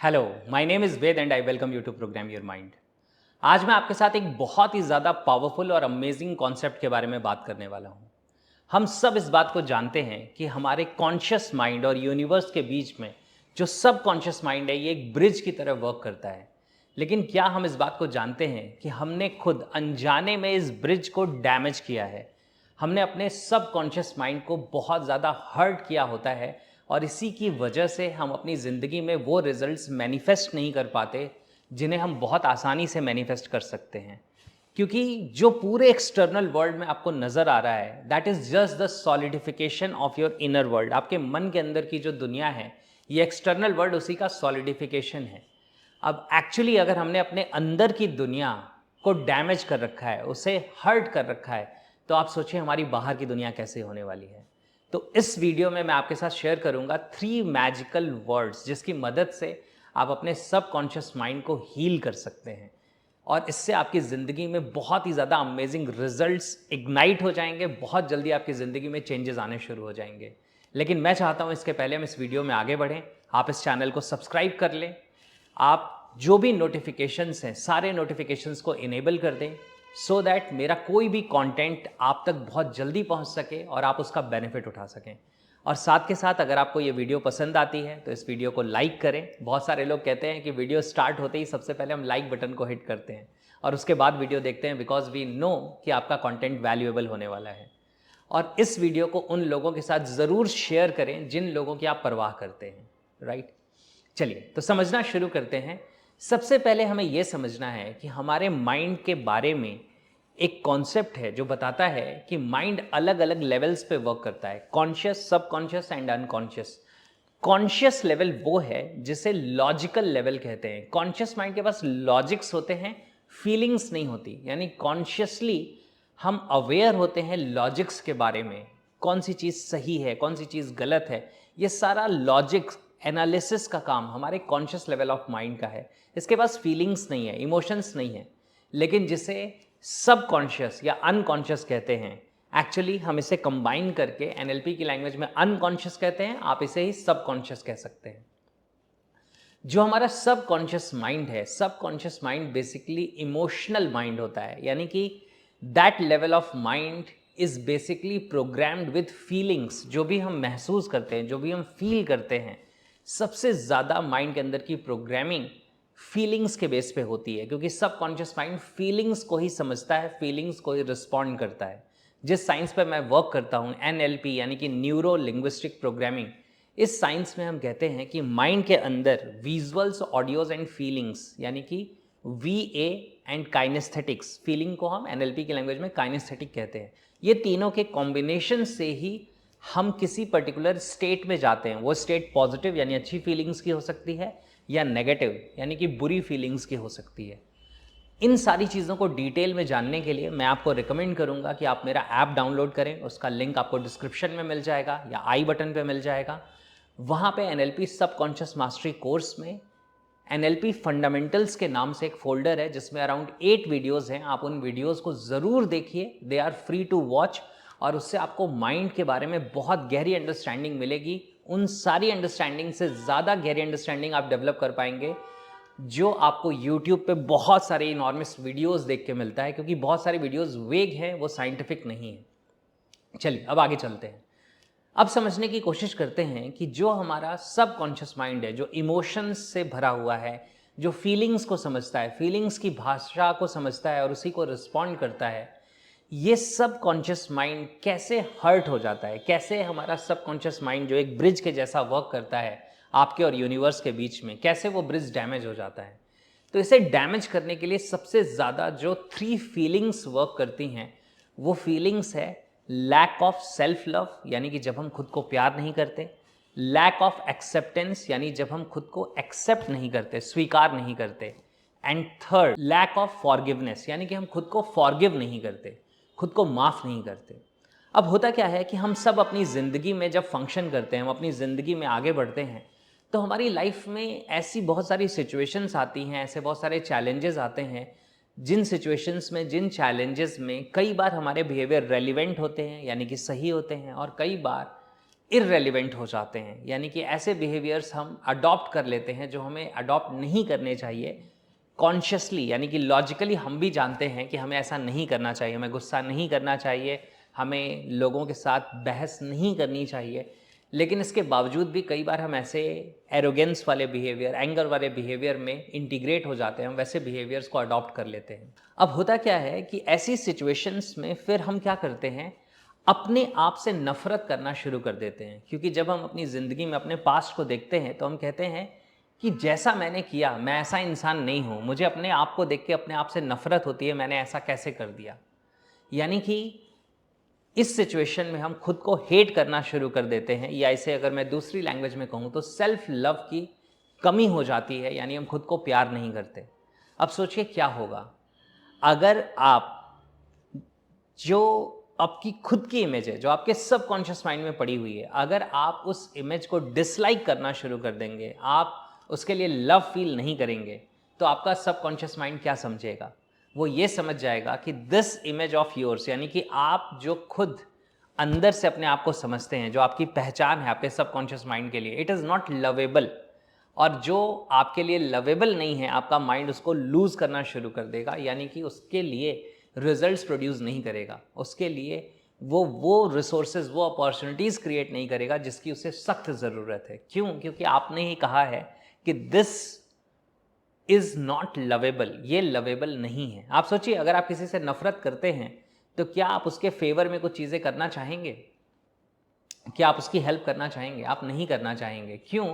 Hello, my name is Ved and I welcome you to program your mind. आज मैं आपके साथ एक बहुत ही ज़्यादा पावरफुल और अमेजिंग कॉन्सेप्ट के बारे में बात करने वाला हूँ। हम सब इस बात को जानते हैं कि हमारे कॉन्शियस माइंड और यूनिवर्स के बीच में जो सब कॉन्शियस माइंड है, ये एक ब्रिज की तरह वर्क करता है। लेकिन क्या हम इस बात को जानते हैं कि हमने खुद अनजाने में इस ब्रिज को डैमेज किया है? हमने अपने सब कॉन्शियस माइंड को बहुत ज़्यादा हर्ट किया होता है और इसी की वजह से हम अपनी ज़िंदगी में वो रिजल्ट्स मैनिफेस्ट नहीं कर पाते जिन्हें हम बहुत आसानी से मैनिफेस्ट कर सकते हैं। क्योंकि जो पूरे एक्सटर्नल वर्ल्ड में आपको नज़र आ रहा है, that is just the solidification of your inner world. आपके मन के अंदर की जो दुनिया है, ये एक्सटर्नल वर्ल्ड उसी का सॉलिडिफिकेशन है। अब एक्चुअली अगर हमने अपने अंदर की दुनिया को डैमेज कर रखा है, उसे हर्ट कर रखा है, तो आप सोचिए हमारी बाहर की दुनिया कैसे होने वाली है। तो इस वीडियो में मैं आपके साथ शेयर करूंगा 3 मैजिकल वर्ड्स जिसकी मदद से आप अपने सबकॉन्शियस माइंड को हील कर सकते हैं और इससे आपकी ज़िंदगी में बहुत ही ज़्यादा अमेजिंग रिजल्ट्स इग्नाइट हो जाएंगे। बहुत जल्दी आपकी ज़िंदगी में चेंजेस आने शुरू हो जाएंगे। लेकिन मैं चाहता हूँ इसके पहले हम इस वीडियो में आगे बढ़ें, आप इस चैनल को सब्सक्राइब कर लें, आप जो भी नोटिफिकेशंस हैं सारे नोटिफिकेशंस को इनेबल कर दें सो दैट मेरा कोई भी कंटेंट आप तक बहुत जल्दी पहुंच सके और आप उसका बेनिफिट उठा सकें। और साथ के साथ अगर आपको ये वीडियो पसंद आती है तो इस वीडियो को लाइक करें। बहुत सारे लोग कहते हैं कि वीडियो स्टार्ट होते ही सबसे पहले हम लाइक बटन को हिट करते हैं और उसके बाद वीडियो देखते हैं, बिकॉज वी नो कि आपका कंटेंट वैल्यूएबल होने वाला है। और इस वीडियो को उन लोगों के साथ ज़रूर शेयर करें जिन लोगों की आप परवाह करते हैं, राइट। चलिए तो समझना शुरू करते हैं। सबसे पहले हमें यह समझना है कि हमारे माइंड के बारे में एक कॉन्सेप्ट है जो बताता है कि माइंड अलग अलग लेवल्स पे वर्क करता है, conscious, subconscious and unconscious. Conscious level वो है जिसे लॉजिकल लेवल कहते हैं। कॉन्शियस माइंड के पास लॉजिक्स होते हैं, फीलिंग्स नहीं होती। यानी कॉन्शियसली हम अवेयर होते हैं लॉजिक्स के बारे में, कौन सी चीज़ सही है, कौन सी चीज़ गलत है। ये सारा लॉजिक एनालिसिस का काम हमारे कॉन्शियस लेवल ऑफ माइंड का है। इसके पास फीलिंग्स नहीं है, इमोशंस नहीं है। लेकिन जिसे सबकॉन्शियस या अनकॉन्शियस कहते हैं, एक्चुअली हम इसे कंबाइन करके एनएलपी की लैंग्वेज में अनकॉन्शियस कहते हैं, आप इसे ही सबकॉन्शियस कह सकते हैं। जो हमारा सबकॉन्शियस माइंड है, subconscious mind basically emotional mind होता है। यानी कि that level of mind is basically programmed with feelings. जो भी हम महसूस करते हैं, जो भी हम फील करते हैं, सबसे ज़्यादा माइंड के अंदर की प्रोग्रामिंग फीलिंग्स के बेस पे होती है, क्योंकि सबकॉन्शियस माइंड फीलिंग्स को ही समझता है, फीलिंग्स को ही रिस्पॉन्ड करता है। जिस साइंस पे मैं वर्क करता हूँ, एनएलपी यानी कि न्यूरो लिंग्विस्टिक प्रोग्रामिंग, इस साइंस में हम कहते हैं कि माइंड के अंदर विजुअल्स, ऑडियोज एंड फीलिंग्स यानी कि वीए एंड काइनेस्थेटिक्स, फीलिंग को हम एनएलपी की लैंग्वेज में काइनेस्थेटिक कहते हैं, ये तीनों के कॉम्बिनेशन से ही हम किसी पर्टिकुलर स्टेट में जाते हैं। वो स्टेट पॉजिटिव यानी अच्छी फीलिंग्स की हो सकती है या नेगेटिव यानी कि बुरी फीलिंग्स की हो सकती है। इन सारी चीज़ों को डिटेल में जानने के लिए मैं आपको रिकमेंड करूंगा कि आप मेरा ऐप डाउनलोड करें। उसका लिंक आपको डिस्क्रिप्शन में मिल जाएगा या आई बटन पे मिल जाएगा। वहाँ पे एनएलपी सबकॉन्शियस मास्टरी कोर्स में एनएलपी फंडामेंटल्स के नाम से एक फोल्डर है जिसमें अराउंड 8 वीडियोस हैं। आप उन वीडियोस को ज़रूर देखिए, they are free to watch, और उससे आपको माइंड के बारे में बहुत गहरी अंडरस्टैंडिंग मिलेगी। उन सारी अंडरस्टैंडिंग से ज़्यादा गहरी अंडरस्टैंडिंग आप डेवलप कर पाएंगे जो आपको यूट्यूब पे बहुत सारे इनॉर्मस वीडियोस देख के मिलता है, क्योंकि बहुत सारे वीडियोस वेग हैं, वो साइंटिफिक नहीं है। चलिए अब आगे चलते हैं। अब समझने की कोशिश करते हैं कि जो हमारा सबकॉन्शियस माइंड है, जो इमोशंस से भरा हुआ है, जो फीलिंग्स को समझता है, फीलिंग्स की भाषा को समझता है और उसी को रिस्पॉन्ड करता है, ये सबकॉन्शियस माइंड कैसे हर्ट हो जाता है, कैसे हमारा सबकॉन्शियस माइंड जो एक ब्रिज के जैसा वर्क करता है आपके और यूनिवर्स के बीच में, कैसे वो ब्रिज डैमेज हो जाता है। तो इसे डैमेज करने के लिए सबसे ज़्यादा जो 3 फीलिंग्स वर्क करती हैं, वो फीलिंग्स है लैक ऑफ सेल्फ लव यानी कि जब हम खुद को प्यार नहीं करते, लैक ऑफ एक्सेप्टेंस यानी जब हम खुद को एक्सेप्ट नहीं करते, स्वीकार नहीं करते, and third lack of forgiveness यानी कि हम खुद को फॉरगिव नहीं करते, खुद को माफ़ नहीं करते। अब होता क्या है कि हम सब अपनी ज़िंदगी में जब फंक्शन करते हैं, हम अपनी ज़िंदगी में आगे बढ़ते हैं, तो हमारी लाइफ में ऐसी बहुत सारी सिचुएशंस आती हैं, ऐसे बहुत सारे चैलेंजेस आते हैं, जिन सिचुएशंस में, जिन चैलेंजेस में कई बार हमारे बिहेवियर रेलिवेंट होते हैं यानी कि सही होते हैं, और कई बार इररेलेवेंट हो जाते हैं, यानी कि ऐसे बिहेवियर्स हम अडॉप्ट कर लेते हैं जो हमें अडॉप्ट नहीं करने चाहिए कॉन्शियसली, यानी कि लॉजिकली हम भी जानते हैं कि हमें ऐसा नहीं करना चाहिए, हमें गुस्सा नहीं करना चाहिए, हमें लोगों के साथ बहस नहीं करनी चाहिए, लेकिन इसके बावजूद भी कई बार हम ऐसे एरोगेंस वाले बिहेवियर, एंगर वाले बिहेवियर में इंटीग्रेट हो जाते हैं, हम वैसे बिहेवियर्स को अडॉप्ट कर लेते हैं। अब होता क्या है कि ऐसी सिचुएशंस में फिर हम क्या करते हैं, अपने आप से नफरत करना शुरू कर देते हैं, क्योंकि जब हम अपनी ज़िंदगी में अपने पास्ट को देखते हैं तो हम कहते हैं कि जैसा मैंने किया मैं ऐसा इंसान नहीं हूँ, मुझे अपने आप को देख के अपने आप से नफरत होती है, मैंने ऐसा कैसे कर दिया। यानी कि इस सिचुएशन में हम खुद को हेट करना शुरू कर देते हैं, या इसे अगर मैं दूसरी लैंग्वेज में कहूँ तो सेल्फ लव की कमी हो जाती है, यानी हम खुद को प्यार नहीं करते। अब सोचिए क्या होगा अगर आप जो आपकी खुद की इमेज है, जो आपके सबकॉन्शियस माइंड में पड़ी हुई है, अगर आप उस इमेज को डिसलाइक करना शुरू कर देंगे, आप उसके लिए लव फील नहीं करेंगे, तो आपका सबकॉन्शियस माइंड क्या समझेगा? वो ये समझ जाएगा कि दिस इमेज ऑफ योर्स, यानी कि आप जो खुद अंदर से अपने आप को समझते हैं, जो आपकी पहचान है आपके सबकॉन्शियस माइंड के लिए, इट इज़ नॉट लवेबल। और जो आपके लिए लवेबल नहीं है, आपका माइंड उसको लूज़ करना शुरू कर देगा, यानी कि उसके लिए रिजल्ट्स प्रोड्यूस नहीं करेगा, उसके लिए वो रिसोर्सेज, वो अपॉर्चुनिटीज़ क्रिएट नहीं करेगा जिसकी उसे सख्त ज़रूरत है। क्यों? क्योंकि आपने ही कहा है कि दिस इज़ नॉट लवेबल, ये लवेबल नहीं है। आप सोचिए, अगर आप किसी से नफरत करते हैं तो क्या आप उसके फेवर में कुछ चीज़ें करना चाहेंगे? क्या आप उसकी हेल्प करना चाहेंगे? आप नहीं करना चाहेंगे। क्यों?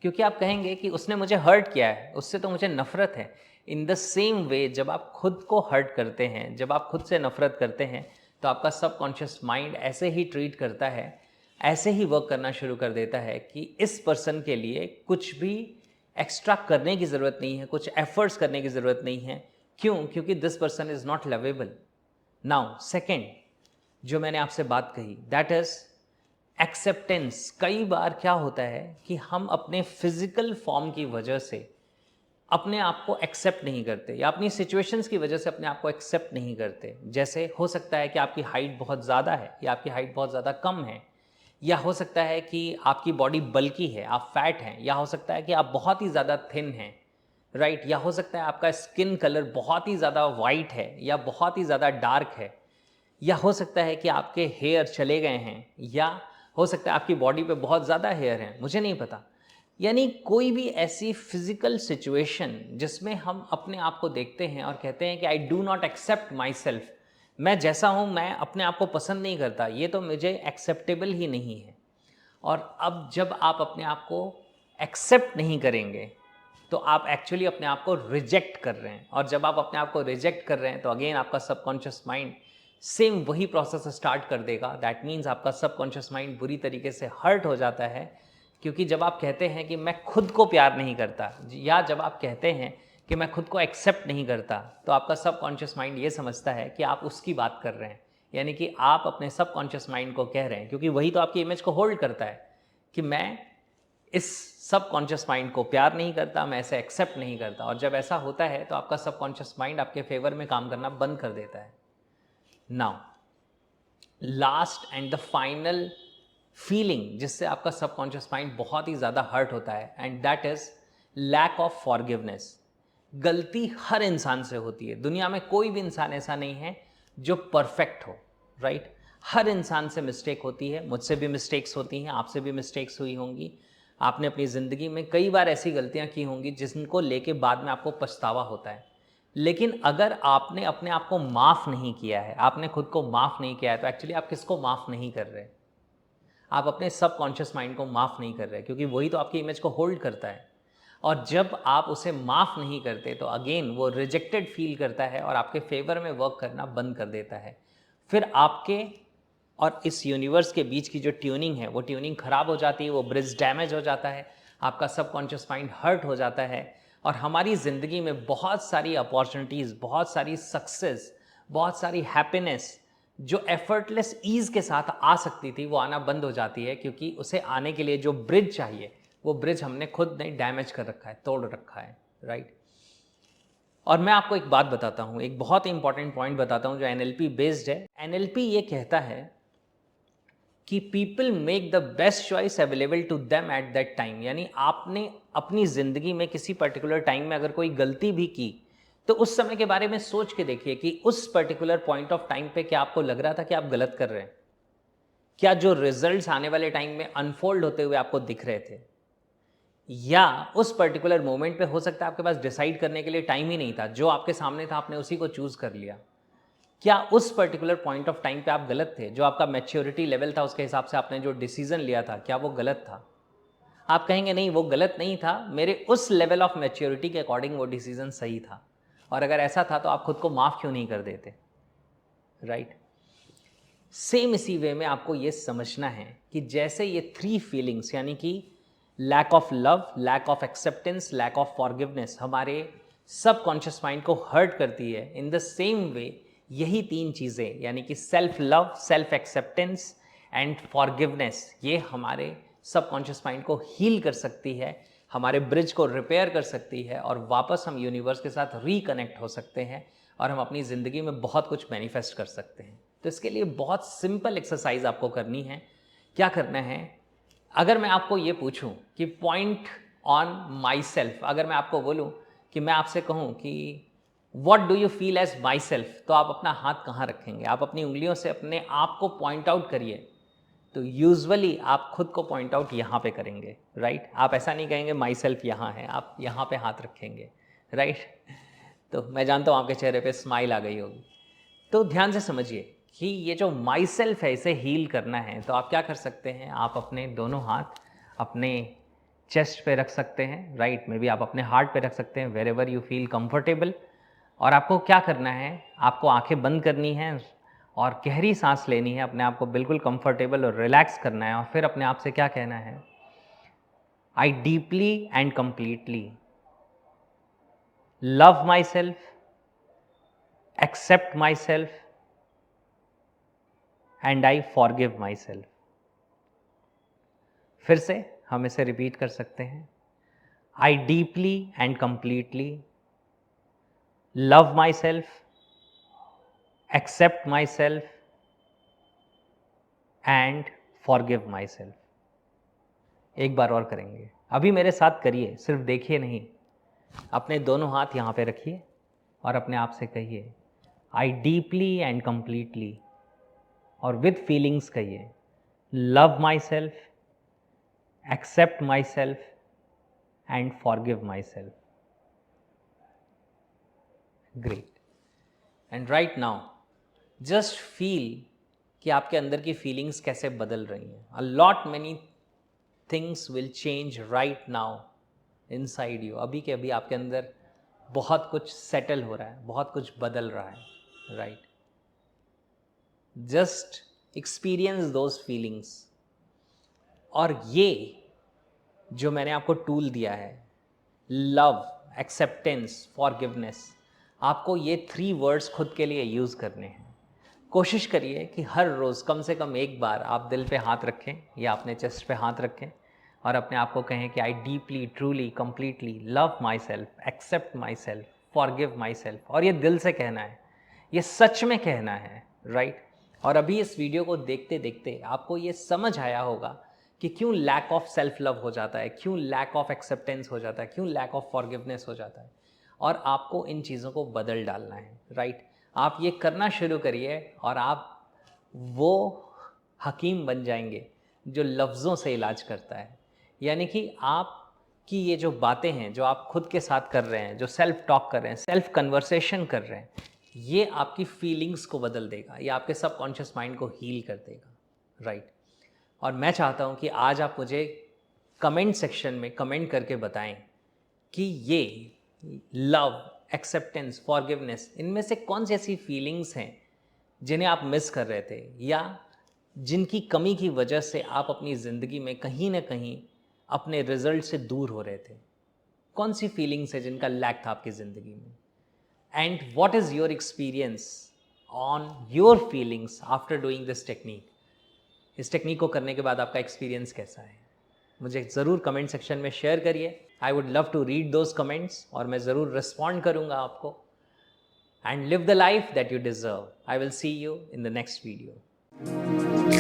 क्योंकि आप कहेंगे कि उसने मुझे हर्ट किया है, उससे तो मुझे नफ़रत है। इन द सेम वे, जब आप खुद को हर्ट करते हैं, जब आप खुद से नफ़रत करते हैं, तो आपका सबकॉन्शियस माइंड ऐसे ही ट्रीट करता है, ऐसे ही वर्क करना शुरू कर देता है कि इस पर्सन के लिए कुछ भी एक्स्ट्रा करने की ज़रूरत नहीं है, कुछ एफर्ट्स करने की ज़रूरत नहीं है। क्यों? क्योंकि this person is not lovable. Now second जो मैंने आपसे बात कही, दैट इज़ एक्सेप्टेंस। कई बार क्या होता है कि हम अपने फिजिकल फॉर्म की वजह से अपने आप को एक्सेप्ट नहीं करते, या अपनी सिचुएशंस की वजह से अपने आप को एक्सेप्ट नहीं करते। जैसे हो सकता है कि आपकी हाइट बहुत ज़्यादा है, या आपकी हाइट बहुत ज़्यादा कम है, या हो सकता है कि आपकी बॉडी बल्की है, आप फैट हैं, या हो सकता है कि आप बहुत ही ज़्यादा थिन हैं, राइट, या हो सकता है आपका स्किन कलर बहुत ही ज़्यादा वाइट है या बहुत ही ज़्यादा डार्क है, या हो सकता है कि आपके हेयर चले गए हैं, या हो सकता है आपकी बॉडी पे बहुत ज़्यादा हेयर हैं, मुझे नहीं पता। यानी कोई भी ऐसी फिजिकल सिचुएशन जिसमें हम अपने आप को देखते हैं और कहते हैं कि I do not accept myself, मैं जैसा हूँ मैं अपने आप को पसंद नहीं करता, ये तो मुझे एक्सेप्टेबल ही नहीं है। और अब जब आप अपने आप को एक्सेप्ट नहीं करेंगे तो आप एक्चुअली अपने आप को रिजेक्ट कर रहे हैं, और जब आप अपने आप को रिजेक्ट कर रहे हैं तो अगेन आपका सबकॉन्शियस माइंड सेम वही प्रोसेस स्टार्ट कर देगा। दैट मीन्स आपका सबकॉन्शियस माइंड बुरी तरीके से हर्ट हो जाता है, क्योंकि जब आप कहते हैं कि मैं खुद को प्यार नहीं करता, या जब आप कहते हैं कि मैं खुद को एक्सेप्ट नहीं करता, तो आपका सबकॉन्शियस माइंड ये समझता है कि आप उसकी बात कर रहे हैं, यानी कि आप अपने सबकॉन्शियस माइंड को कह रहे हैं, क्योंकि वही तो आपकी इमेज को होल्ड करता है कि मैं इस सबकॉन्शियस माइंड को प्यार नहीं करता, मैं ऐसे एक्सेप्ट नहीं करता। और जब ऐसा होता है तो आपका सबकॉन्शियस माइंड आपके फेवर में काम करना बंद कर देता है। Now last and the final feeling जिससे आपका सबकॉन्शियस माइंड बहुत ही ज़्यादा हर्ट होता है, and that is lack of forgiveness. गलती हर इंसान से होती है, दुनिया में कोई भी इंसान ऐसा नहीं है जो परफेक्ट हो, राइट। हर इंसान से मिस्टेक होती है, मुझसे भी मिस्टेक्स होती हैं, आपसे भी मिस्टेक्स हुई होंगी। आपने अपनी ज़िंदगी में कई बार ऐसी गलतियां की होंगी जिनको लेके बाद में आपको पछतावा होता है। लेकिन अगर आपने अपने आप को माफ़ नहीं किया है, आपने खुद को माफ़ नहीं किया है, तो एक्चुअली आप किसको माफ़ नहीं कर रहे? आप अपने सबकॉन्शियस माइंड को माफ़ नहीं कर रहे, क्योंकि वही तो आपकी इमेज को होल्ड करता है। और जब आप उसे माफ़ नहीं करते तो अगेन वो रिजेक्टेड फील करता है और आपके फेवर में वर्क करना बंद कर देता है। फिर आपके और इस यूनिवर्स के बीच की जो ट्यूनिंग है, वो ट्यूनिंग ख़राब हो जाती है, वो ब्रिज डैमेज हो जाता है, आपका सबकॉन्शियस माइंड हर्ट हो जाता है, और हमारी ज़िंदगी में बहुत सारी अपॉर्चुनिटीज़, बहुत सारी सक्सेस, बहुत सारी हैप्पीनेस जो एफर्टलेस ईज़ के साथ आ सकती थी, वो आना बंद हो जाती है, क्योंकि उसे आने के लिए जो ब्रिज चाहिए वो ब्रिज हमने खुद नहीं डैमेज कर रखा है, तोड़ रखा है, राइट। और मैं आपको एक बात बताता हूँ, एक बहुत ही इंपॉर्टेंट पॉइंट बताता हूँ जो एनएलपी बेस्ड है। एनएलपी ये कहता है कि people make the best choice available to them at that time. यानी आपने अपनी ज़िंदगी में किसी पर्टिकुलर टाइम में अगर कोई गलती भी की तो उस समय के बारे में सोच के देखिए कि उस पर्टिकुलर पॉइंट ऑफ टाइम पे क्या आपको लग रहा था कि आप गलत कर रहे हैं? क्या जो रिजल्ट्स आने वाले टाइम में अनफोल्ड होते हुए आपको दिख रहे थे, या उस पर्टिकुलर मोमेंट पे हो सकता है आपके पास डिसाइड करने के लिए टाइम ही नहीं था, जो आपके सामने था आपने उसी को चूज़ कर लिया? क्या उस पर्टिकुलर पॉइंट ऑफ टाइम पे आप गलत थे? जो आपका मैच्योरिटी लेवल था उसके हिसाब से आपने जो डिसीजन लिया था, क्या वो गलत था? आप कहेंगे नहीं वो गलत नहीं था, मेरे उस लेवल ऑफ मैच्योरिटी के अकॉर्डिंग वो डिसीजन सही था। और अगर ऐसा था तो आप खुद को माफ़ क्यों नहीं कर देते? राइट? सेम इसी वे में आपको ये समझना है कि जैसे ये 3 फीलिंग्स यानी कि lack of love, lack of acceptance, lack of forgiveness हमारे सबकॉन्शियस माइंड को हर्ट करती है, इन द सेम वे यही 3 चीज़ें यानी कि self love, self acceptance and forgiveness ये हमारे सबकॉन्शियस माइंड को हील कर सकती है, हमारे ब्रिज को रिपेयर कर सकती है और वापस हम यूनिवर्स के साथ रिकनेक्ट हो सकते हैं और हम अपनी ज़िंदगी में बहुत कुछ मैनिफेस्ट कर सकते हैं। तो इसके लिए बहुत सिंपल एक्सरसाइज आपको करनी है। क्या करना है? अगर मैं आपको ये पूछूं कि पॉइंट ऑन माई सेल्फ, अगर मैं आपको बोलूं कि मैं आपसे कहूं कि what do you feel as myself, तो आप अपना हाथ कहाँ रखेंगे? आप अपनी उंगलियों से अपने आप को पॉइंट आउट करिए। तो यूजुअली आप खुद को पॉइंट आउट यहाँ पे करेंगे, राइट? आप ऐसा नहीं कहेंगे माई सेल्फ यहाँ है, आप यहाँ पे हाथ रखेंगे, राइट? तो मैं जानता हूँ आपके चेहरे पे स्माइल आ गई होगी। तो ध्यान से समझिए कि ये जो माई सेल्फ है इसे हील करना है तो आप क्या कर सकते हैं? आप अपने दोनों हाथ अपने चेस्ट पे रख सकते हैं, राइट? मे बी आप अपने हार्ट पे रख सकते हैं, wherever you feel comfortable. और आपको क्या करना है? आपको आंखें बंद करनी है और गहरी सांस लेनी है, अपने आप को बिल्कुल कंफर्टेबल और रिलैक्स करना है और फिर अपने आप से क्या कहना है? I deeply and completely love myself, accept myself and I forgive myself. फिर से हम इसे रिपीट कर सकते हैं। I deeply and completely love myself, accept myself and forgive myself. एक बार और करेंगे, अभी मेरे साथ करिए, सिर्फ देखिए नहीं। अपने दोनों हाथ यहाँ पे रखिए और अपने आप से कहिए आई डीपली एंड कंप्लीटली, और विद फीलिंग्स कहिए love myself, accept myself and forgive myself. Great. And right now just feel कि आपके अंदर की फीलिंग्स कैसे बदल रही हैं। A lot many things will change right now inside you. अभी के अभी आपके अंदर बहुत कुछ सेटल हो रहा है, बहुत कुछ बदल रहा है, right? Just experience those feelings. और ये जो मैंने आपको टूल दिया है, लव, एक्सेप्टेंस, फॉरगिवनेस, आपको ये 3 वर्ड्स खुद के लिए यूज़ करने हैं। कोशिश करिए कि हर रोज़ कम से कम एक बार आप दिल पे हाथ रखें या अपने चेस्ट पे हाथ रखें और अपने आप को कहें कि I deeply, truly, completely love myself, accept myself, forgive myself. और ये दिल से कहना है, ये सच में कहना है, राइट? और अभी इस वीडियो को देखते देखते आपको ये समझ आया होगा कि क्यों लैक ऑफ सेल्फ लव हो जाता है, क्यों लैक ऑफ एक्सेप्टेंस हो जाता है, क्यों लैक ऑफ फॉरगिवनेस हो जाता है। और आपको इन चीज़ों को बदल डालना है, राइट? आप ये करना शुरू करिए और आप वो हकीम बन जाएंगे जो लफ्ज़ों से इलाज करता है। यानी कि आपकी ये जो बातें हैं जो आप खुद के साथ कर रहे हैं, जो सेल्फ टॉक कर रहे हैं, सेल्फ कन्वर्सेशन कर रहे हैं, ये आपकी फीलिंग्स को बदल देगा, ये आपके सबकॉन्शियस माइंड को हील कर देगा, राइट? और मैं चाहता हूँ कि आज आप मुझे कमेंट सेक्शन में कमेंट करके बताएं कि ये लव, एक्सेप्टेंस, फॉरगिवनेस, इनमें से कौन सी ऐसी फीलिंग्स हैं जिन्हें आप मिस कर रहे थे या जिनकी कमी की वजह से आप अपनी ज़िंदगी में कहीं ना कहीं अपने रिजल्ट से दूर हो रहे थे। कौन सी फीलिंग्स है जिनका लैक था आपकी ज़िंदगी में? And what is your experience on your feelings after doing this technique? इस टेक्निक को करने के बाद आपका एक्सपीरियंस कैसा है? मुझे ज़रूर कमेंट सेक्शन में शेयर करिए। I would love to read those comments और मैं ज़रूर रिस्पॉन्ड करूँगा आपको। And live the life that you deserve. I will see you in the next video.